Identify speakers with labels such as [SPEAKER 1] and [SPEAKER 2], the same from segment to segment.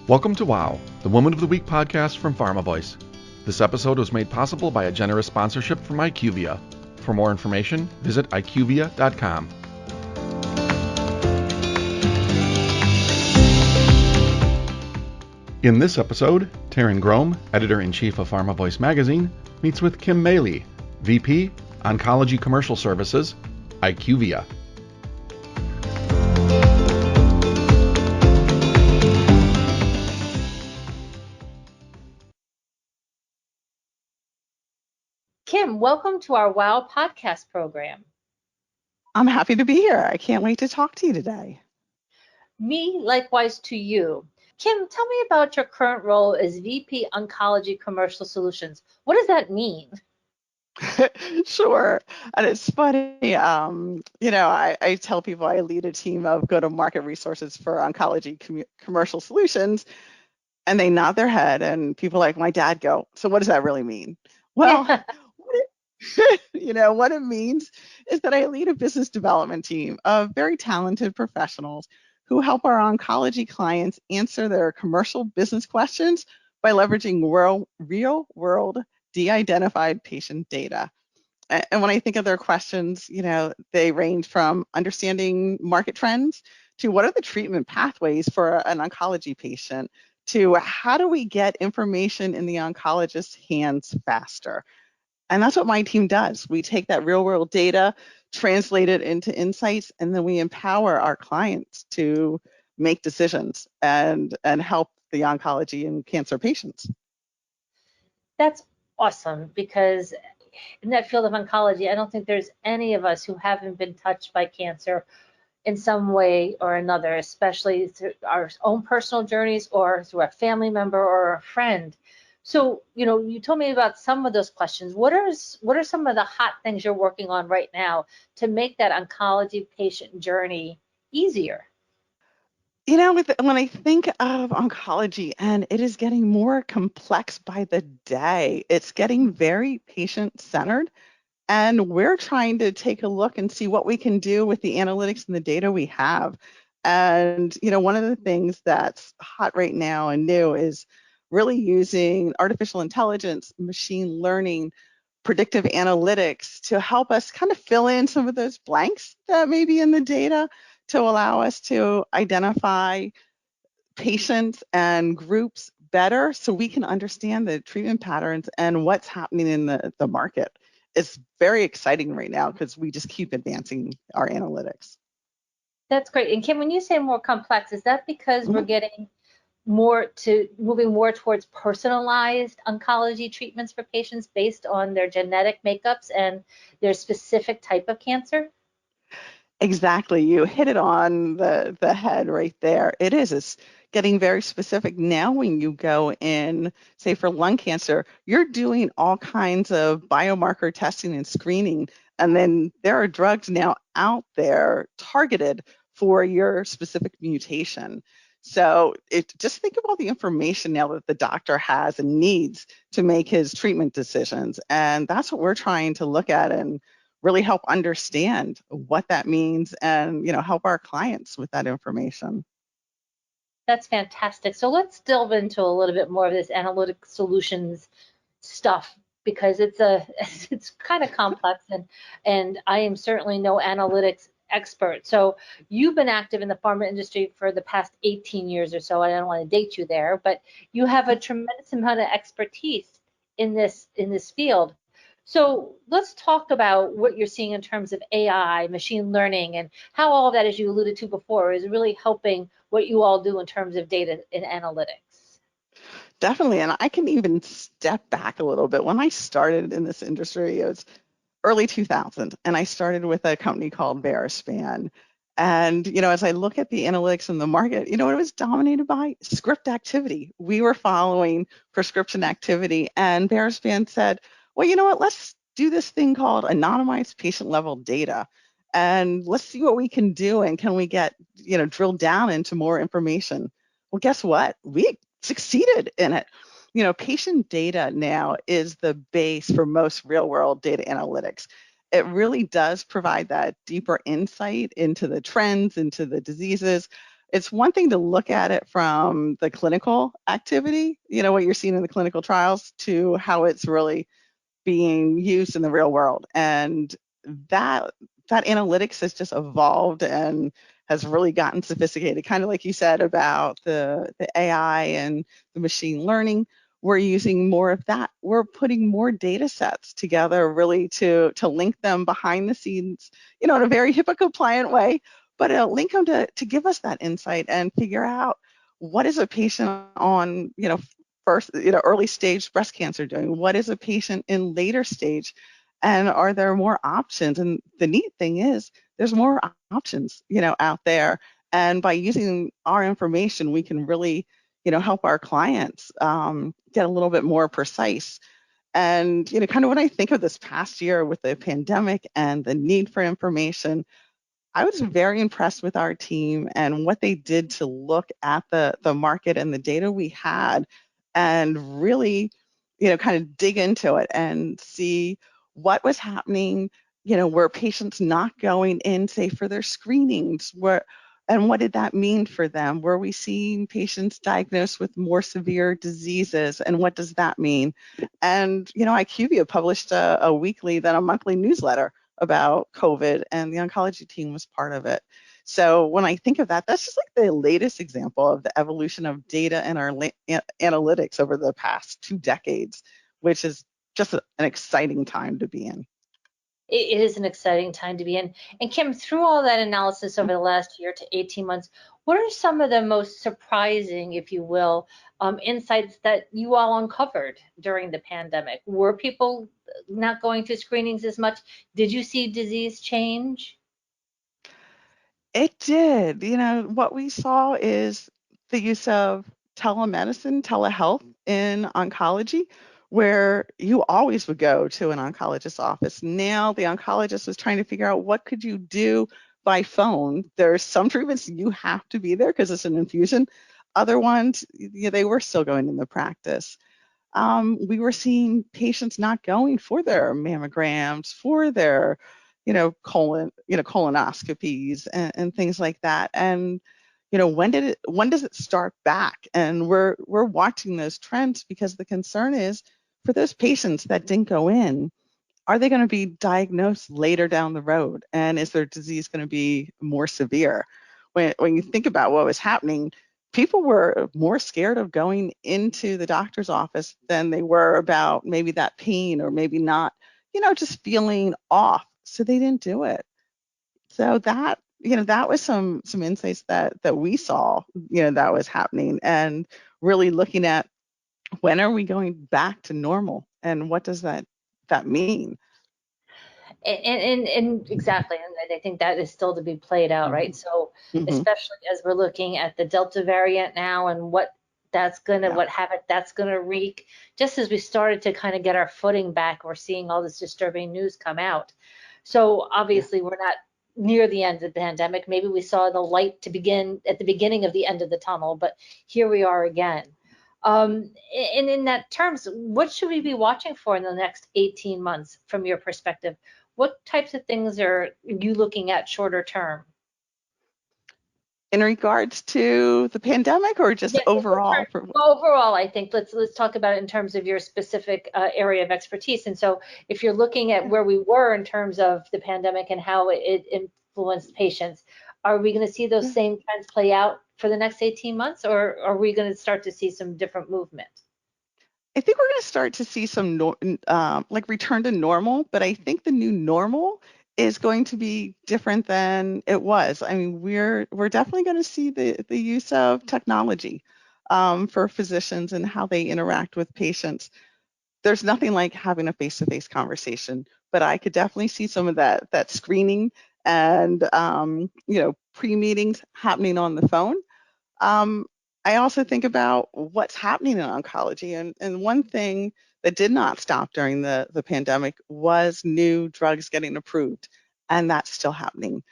[SPEAKER 1] Welcome to WOW, the Woman of the Week podcast from Pharma Voice. This episode was made possible by a generous sponsorship from IQVIA. For more information, visit IQVIA.com. In this episode, Taryn Grome, editor-in-chief of Pharma Voice magazine, meets with Kim Mehle, VP, Oncology Commercial Services, IQVIA.
[SPEAKER 2] Kim, welcome to our WOW podcast program.
[SPEAKER 3] I'm happy to be here. I can't wait to talk to you today.
[SPEAKER 2] Me, likewise to you. Kim, tell me about your current role as VP Oncology Commercial Solutions. What does that mean?
[SPEAKER 3] Sure. And it's funny, I tell people I lead a team of go-to-market resources for oncology commercial solutions, and they nod their head, and people like my dad go, so what does that really mean? Well, what it means is that I lead a business development team of very talented professionals who help our oncology clients answer their commercial business questions by leveraging real-world de-identified patient data. And when I think of their questions, they range from understanding market trends to what are the treatment pathways for an oncology patient to how do we get information in the oncologist's hands faster. And that's what my team does. We take that real world data, translate it into insights, and then we empower our clients to make decisions and help the oncology and cancer patients.
[SPEAKER 2] That's awesome, because in that field of oncology, I don't think there's any of us who haven't been touched by cancer in some way or another, especially through our own personal journeys or through a family member or a friend. So, you told me about some of those questions. What are some of the hot things you're working on right now to make that oncology patient journey easier?
[SPEAKER 3] When I think of oncology, and it is getting more complex by the day, it's getting very patient-centered, and we're trying to take a look and see what we can do with the analytics and the data we have. And, one of the things that's hot right now and new is really using artificial intelligence, machine learning, predictive analytics to help us kind of fill in some of those blanks that may be in the data to allow us to identify patients and groups better so we can understand the treatment patterns and what's happening in the market. It's very exciting right now because we just keep advancing our analytics.
[SPEAKER 2] That's great. And Kim, when you say more complex, is that because we're getting moving more towards personalized oncology treatments for patients based on their genetic makeups and their specific type of cancer?
[SPEAKER 3] Exactly. You hit it on the head right there. It's getting very specific. Now when you go in, say for lung cancer, you're doing all kinds of biomarker testing and screening. And then there are drugs now out there targeted for your specific mutation. So just think of all the information now that the doctor has and needs to make his treatment decisions. And that's what we're trying to look at and really help understand what that means and help our clients with that information.
[SPEAKER 2] That's fantastic. So let's delve into a little bit more of this analytic solutions stuff, because it's kind of complex, and I am certainly no analytics expert. So you've been active in the pharma industry for the past 18 years or so. I don't want to date you there, but you have a tremendous amount of expertise in this field. So let's talk about what you're seeing in terms of AI, machine learning, and how all of that, as you alluded to before, is really helping what you all do in terms of data and analytics.
[SPEAKER 3] Definitely. And I can even step back a little bit. When I started in this industry, it was early 2000, and I started with a company called Verispan. And, as I look at the analytics in the market, it was dominated by script activity. We were following prescription activity, and Verispan said, well, you know what, let's do this thing called anonymized patient level data. And let's see what we can do. And can we get, drilled down into more information? Well, guess what? We succeeded in it. Patient data now is the base for most real-world data analytics. It really does provide that deeper insight into the trends, into the diseases, it's one thing to look at it from the clinical activity, what you're seeing in the clinical trials, to how it's really being used in the real world. And that that analytics has just evolved and has really gotten sophisticated, kind of like you said about the AI and the machine learning. We're using more of that. We're putting more data sets together really to link them behind the scenes, in a very HIPAA compliant way, but link them to give us that insight and figure out what is a patient on, first, early stage breast cancer doing? What is a patient in later stage? And are there more options? And the neat thing is there's more options, out there. And by using our information, we can really, help our clients get a little bit more precise. And, kind of when I think of this past year with the pandemic and the need for information, I was very impressed with our team and what they did to look at the market and the data we had and really, kind of dig into it and see what was happening, were patients not going in, say, for their screenings, and what did that mean for them? Were we seeing patients diagnosed with more severe diseases, and what does that mean? And, IQVIA published a weekly, then a monthly newsletter about COVID, and the oncology team was part of it. So when I think of that, that's just like the latest example of the evolution of data and our analytics over the past 2 decades, which is just an exciting time to be in.
[SPEAKER 2] It is an exciting time to be in. And Kim, through all that analysis over the last year to 18 months, what are some of the most surprising, if you will, insights that you all uncovered during the pandemic? Were people not going to screenings as much? Did you see disease change?
[SPEAKER 3] It did. What we saw is the use of telemedicine, telehealth in oncology, where you always would go to an oncologist's office. Now the oncologist was trying to figure out what could you do by phone. There's some treatments you have to be there because it's an infusion. Other ones, they were still going in the practice. We were seeing patients not going for their mammograms, for their, colonoscopies and things like that. And, when does it start back? And we're watching those trends because the concern is for those patients that didn't go in, are they going to be diagnosed later down the road? And is their disease going to be more severe? When you think about what was happening, people were more scared of going into the doctor's office than they were about maybe that pain or maybe not, just feeling off. So they didn't do it. So that was some insights that we saw, that was happening, and really looking at when are we going back to normal and what does that mean?
[SPEAKER 2] And exactly, and I think that is still to be played out, right? So
[SPEAKER 3] Mm-hmm.
[SPEAKER 2] especially as we're looking at the Delta variant now and what what havoc that's gonna wreak. Just as we started to kind of get our footing back, we're seeing all this disturbing news come out. So obviously we're not near the end of the pandemic. Maybe we saw the light to begin at the beginning of the end of the tunnel, but here we are again. And in that terms, what should we be watching for in the next 18 months from your perspective? What types of things are you looking at shorter term?
[SPEAKER 3] In regards to the pandemic or just
[SPEAKER 2] Yeah,
[SPEAKER 3] overall?
[SPEAKER 2] overall, I think let's talk about it in terms of your specific area of expertise. And so, if you're looking at where we were in terms of the pandemic and how it influenced patients, are we going to see those same trends play out for the next 18 months, or are we going to start to see some different movement?
[SPEAKER 3] I think we're going to start to see some like return to normal, but I think the new normal is going to be different than it was. I mean, we're definitely going to see the use of technology for physicians and how they interact with patients. There's nothing like having a face-to-face conversation, but I could definitely see some of that screening and pre-meetings happening on the phone. um, I also think about what's happening in oncology. And one thing that did not stop during the pandemic was new drugs getting approved. And that's still happening.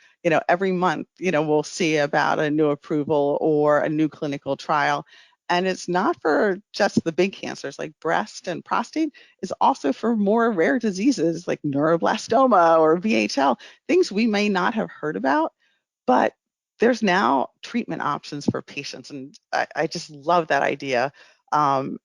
[SPEAKER 3] Every month, we'll see about a new approval or a new clinical trial. And it's not for just the big cancers like breast and prostate, it's also for more rare diseases like neuroblastoma or VHL, things we may not have heard about, but there's now treatment options for patients, and I just love that idea. And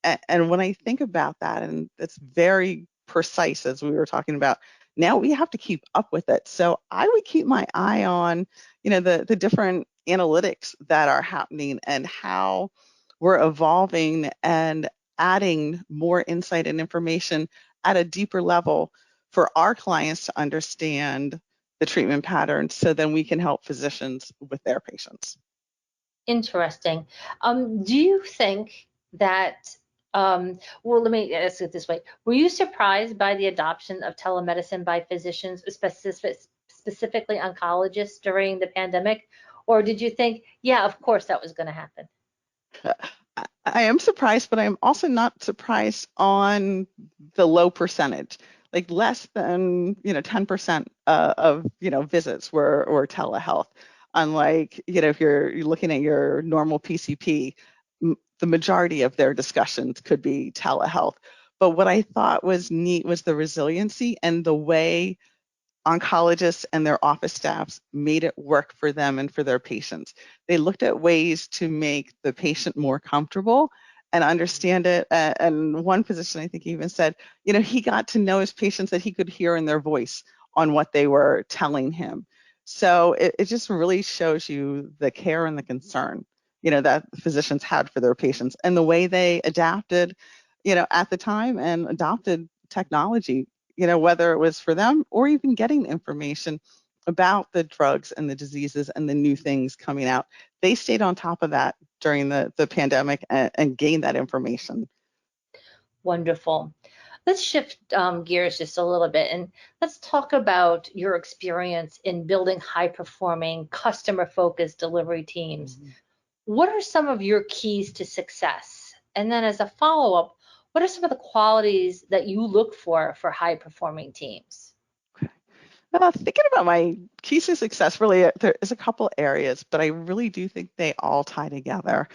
[SPEAKER 3] when I think about that, and it's very precise, as we were talking about, now we have to keep up with it. So I would keep my eye on, the different analytics that are happening and how we're evolving and adding more insight and information at a deeper level for our clients to understand the treatment patterns so then we can help physicians with their patients.
[SPEAKER 2] Interesting. Do you think that, well, let me ask it this way. Were you surprised by the adoption of telemedicine by physicians, specifically oncologists during the pandemic? Or did you think, yeah, of course that was going to happen?
[SPEAKER 3] I am surprised, but I'm also not surprised on the low percentage. Like less than 10% of visits were telehealth. Unlike if you're looking at your normal PCP, the majority of their discussions could be telehealth. But what I thought was neat was the resiliency and the way oncologists and their office staffs made it work for them and for their patients. They looked at ways to make the patient more comfortable and understand it. And one physician, I think, even said, he got to know his patients that he could hear in their voice on what they were telling him. So it just really shows you the care and the concern, that physicians had for their patients and the way they adapted, at the time and adopted technology, whether it was for them or even getting information about the drugs and the diseases and the new things coming out. They stayed on top of that during the pandemic and gained that information.
[SPEAKER 2] Wonderful. Let's shift gears just a little bit and let's talk about your experience in building high-performing, customer-focused delivery teams. Mm-hmm. What are some of your keys to success? And then as a follow-up, what are some of the qualities that you look for high-performing teams?
[SPEAKER 3] Okay. Thinking about my keys to success, really, there is a couple areas, but I really do think they all tie together.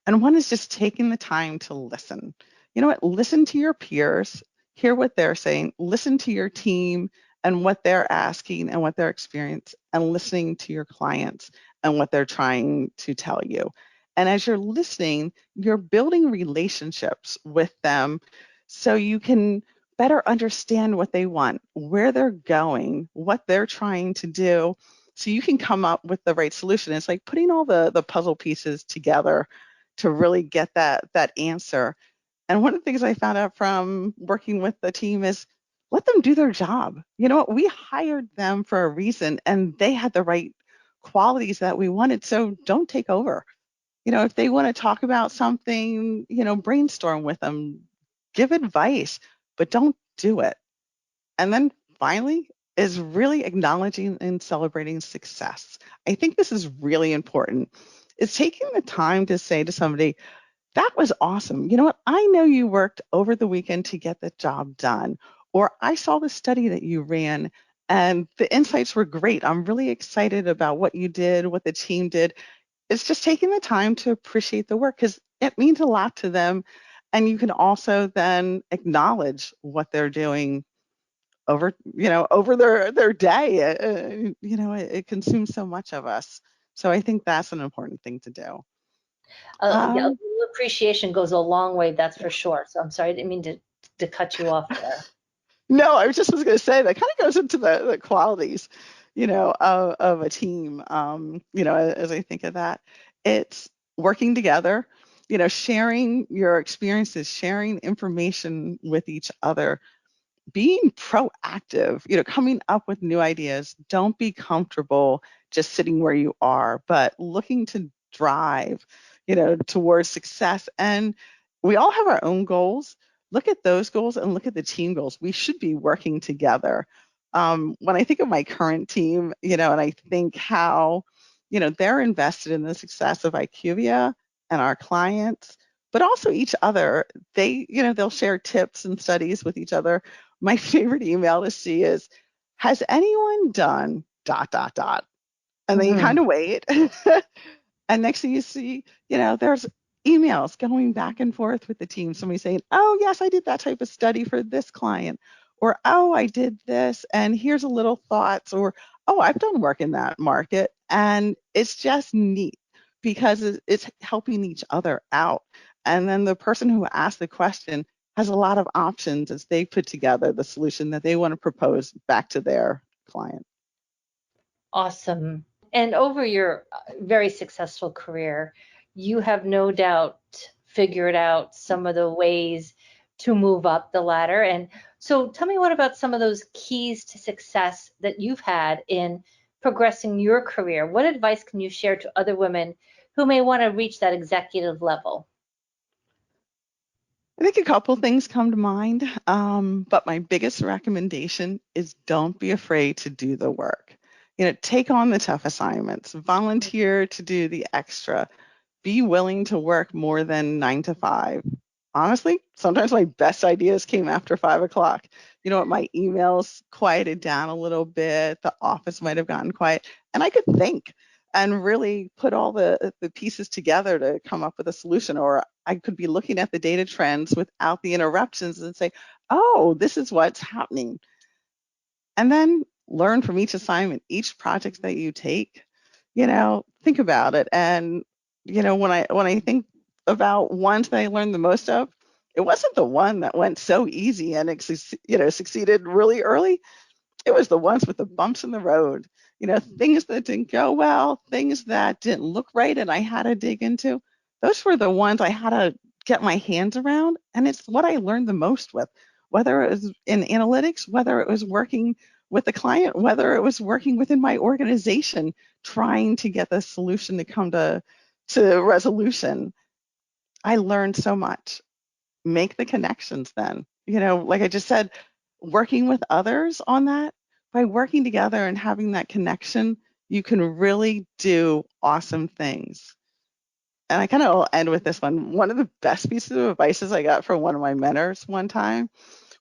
[SPEAKER 3] And one is just taking the time to listen. You know what? Listen to your peers, hear what they're saying, listen to your team and what they're asking and what their experience, and listening to your clients and what they're trying to tell you. And as you're listening, you're building relationships with them so you can better understand what they want, where they're going, what they're trying to do, so you can come up with the right solution. It's like putting all the puzzle pieces together to really get that answer. And one of the things I found out from working with the team is let them do their job. You know what? We hired them for a reason and they had the right qualities that we wanted. So don't take over. If they want to talk about something, brainstorm with them, give advice, but don't do it. And then finally is really acknowledging and celebrating success. I think this is really important. It's taking the time to say to somebody, that was awesome. You know what? I know you worked over the weekend to get the job done. Or I saw the study that you ran and the insights were great. I'm really excited about what you did, what the team did. It's just taking the time to appreciate the work because it means a lot to them. And you can also then acknowledge what they're doing over their day. It consumes so much of us. So I think that's an important thing to do.
[SPEAKER 2] Yeah, appreciation goes a long way, that's for sure. So I'm sorry, I didn't mean to cut you off there.
[SPEAKER 3] No, I was going to say that kind of goes into the qualities, of a team. As I think of that, it's working together, sharing your experiences, sharing information with each other, being proactive, coming up with new ideas. Don't be comfortable just sitting where you are, but looking to drive, towards success. And we all have our own goals. Look at those goals and look at the team goals. We should be working together. When I think of my current team, and I think how, they're invested in the success of IQVIA and our clients, but also each other. They'll share tips and studies with each other. My favorite email to see is, has anyone done ... And then you kind of wait. And next thing you see, there's emails going back and forth with the team. Somebody saying, oh, yes, I did that type of study for this client. Or, oh, I did this. And here's a little thoughts. Or, oh, I've done work in that market. And it's just neat because it's helping each other out. And then the person who asked the question has a lot of options as they put together the solution that they want to propose back to their client.
[SPEAKER 2] Awesome. And over your very successful career, you have no doubt figured out some of the ways to move up the ladder. And so tell me, what about some of those keys to success that you've had in progressing your career? What advice can you share to other women who may want to reach that executive level?
[SPEAKER 3] I think a couple things come to mind, but my biggest recommendation is don't be afraid to do the work. Take on the tough assignments, volunteer to do the extra, be willing to work more than 9 to 5. Honestly, sometimes my best ideas came after 5 o'clock. My emails quieted down a little bit, the office might have gotten quiet, and I could think and really put all the pieces together to come up with a solution. Or I could be looking at the data trends without the interruptions and say, oh, this is what's happening. And then learn from each assignment, each project that you take, think about it. And, when I think about ones that I learned the most of, it wasn't the one that went so easy and succeeded really early. It was the ones with the bumps in the road, things that didn't go well, things that didn't look right and I had to dig into. Those were the ones I had to get my hands around. And it's what I learned the most with, whether it was in analytics, whether it was working with the client, whether it was working within my organization, trying to get the solution to come to resolution. I learned so much. Make the connections then. Like I just said, working with others on that, by working together and having that connection, you can really do awesome things. And I kind of will end with this one. One of the best pieces of advice I got from one of my mentors one time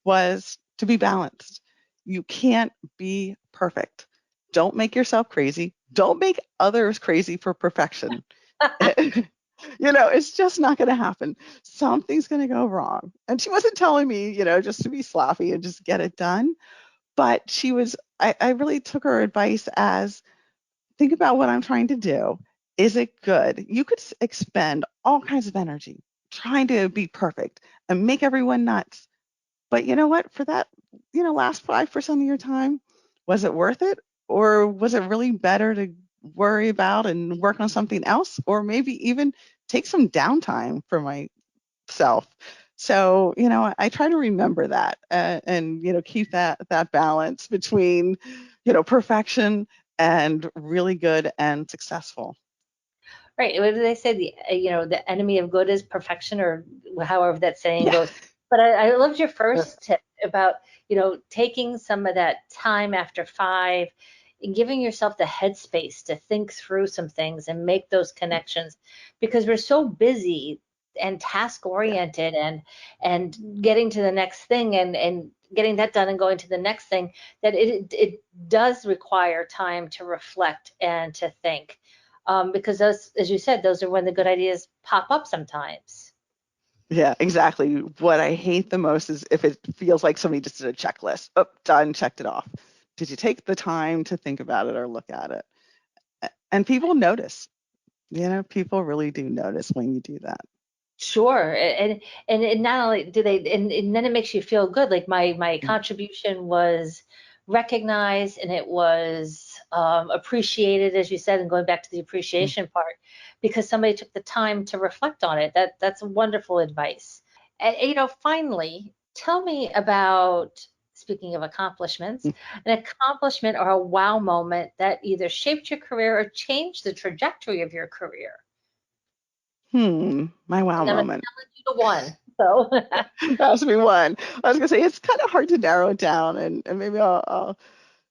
[SPEAKER 3] was to be balanced. You can't be perfect. Don't make yourself crazy. Don't make others crazy for perfection. It's just not going to happen. Something's going to go wrong. And she wasn't telling me, just to be sloppy and just get it done. But I really took her advice as, think about what I'm trying to do. Is it good? You could expend all kinds of energy trying to be perfect and make everyone nuts. But you know what? For that, last 5% of your time, was it worth it? Or was it really better to worry about and work on something else? Or maybe even take some downtime for myself. So, I try to remember that and keep that balance between, perfection and really good and successful.
[SPEAKER 2] Right. What do they say? The enemy of good is perfection, or however that saying
[SPEAKER 3] Yeah.
[SPEAKER 2] goes. But I loved your first tip about, taking some of that time after 5 and giving yourself the headspace to think through some things and make those connections, because we're so busy and task oriented and getting to the next thing and getting that done and going to the next thing, that it does require time to reflect and to think. Because those, as you said, those are when the good ideas pop up sometimes.
[SPEAKER 3] Yeah, exactly. What I hate the most is if it feels like somebody just did a checklist. Oh, done, checked it off. Did you take the time to think about it or look at it? And people notice. People really do notice when you do that.
[SPEAKER 2] Sure, and not only do they, and then it makes you feel good. Like my contribution was recognized and it was appreciated, as you said, and going back to the appreciation part, because somebody took the time to reflect on it. That's wonderful advice. And finally, tell me about, speaking of accomplishments, an accomplishment or a wow moment that either shaped your career or changed the trajectory of your career.
[SPEAKER 3] My wow
[SPEAKER 2] And I'm
[SPEAKER 3] moment.
[SPEAKER 2] telling you the one. So
[SPEAKER 3] That has to be one. I was gonna say it's kind of hard to narrow it down, and maybe I'll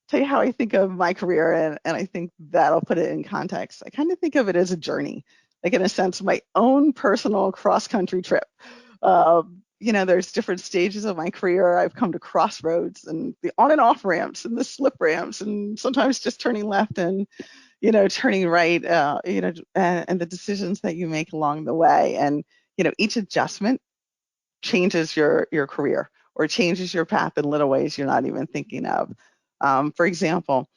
[SPEAKER 3] tell you how I think of my career, and I think that'll put it in context. I kind of think of it as a journey, like in a sense, my own personal cross-country trip. There's different stages of my career. I've come to crossroads and the on and off ramps and the slip ramps, and sometimes just turning left and turning right. And the decisions that you make along the way, and each adjustment changes your career or changes your path in little ways you're not even thinking of. For example,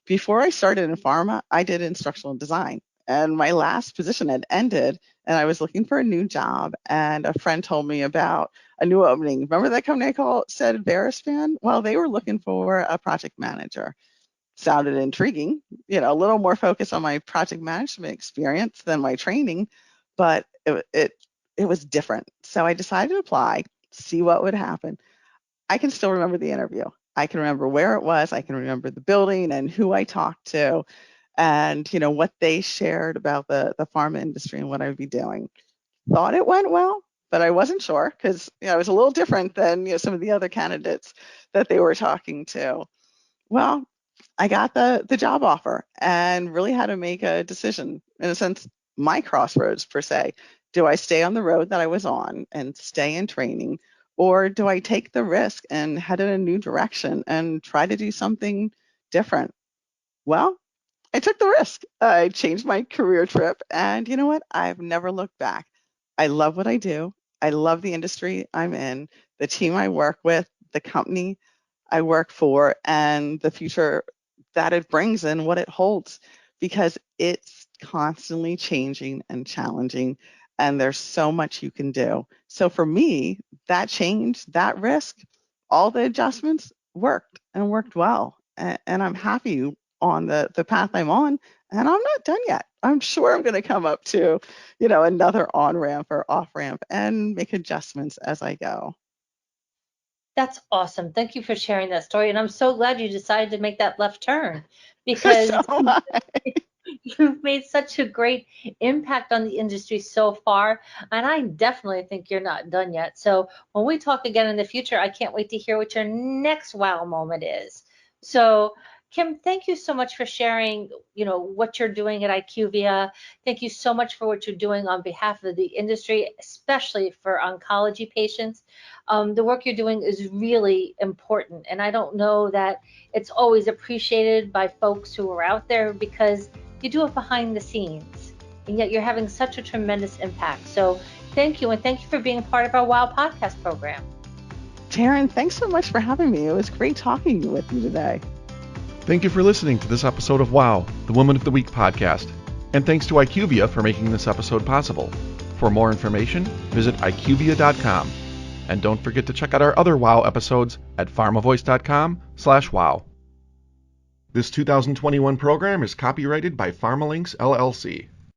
[SPEAKER 3] Before I started in pharma, I did instructional design. And my last position had ended, and I was looking for a new job. And a friend told me about a new opening. Remember that company said Verispan? Well, they were looking for a project manager. Sounded intriguing, a little more focused on my project management experience than my training, but it was different. So I decided to apply, see what would happen. I can still remember the interview. I can remember where it was. I can remember the building and who I talked to and, what they shared about the pharma industry and what I would be doing. Thought it went well, but I wasn't sure because, it was a little different than, some of the other candidates that they were talking to. Well, I got the job offer and really had to make a decision, in a sense, my crossroads per se. Do I stay on the road that I was on and stay in training, or do I take the risk and head in a new direction and try to do something different? Well, I took the risk. I changed my career trip, and you know what? I've never looked back. I love what I do. I love the industry I'm in, the team I work with, the company I work for, and the future that it brings and what it holds, because it's constantly changing and challenging, and there's so much you can do. So for me, that change, that risk, all the adjustments worked and worked well. And I'm happy on the path I'm on, and I'm not done yet. I'm sure I'm going to come up to, another on ramp or off ramp and make adjustments as I go.
[SPEAKER 2] That's awesome. Thank you for sharing that story. And I'm so glad you decided to make that left turn because
[SPEAKER 3] So
[SPEAKER 2] you've made such a great impact on the industry so far. And I definitely think you're not done yet. So when we talk again in the future, I can't wait to hear what your next wow moment is. So Kim, thank you so much for sharing, what you're doing at IQVIA. Thank you so much for what you're doing on behalf of the industry, especially for oncology patients. The work you're doing is really important. And I don't know that it's always appreciated by folks who are out there because you do it behind the scenes. And yet you're having such a tremendous impact. So thank you. And thank you for being a part of our WOW podcast program.
[SPEAKER 3] Taryn, thanks so much for having me. It was great talking with you today.
[SPEAKER 1] Thank you for listening to this episode of WOW, the Woman of the Week podcast. And thanks to IQVIA for making this episode possible. For more information, visit IQVIA.com. And don't forget to check out our other WOW episodes at pharmavoice.com/wow. This 2021 program is copyrighted by PharmaLinks, LLC.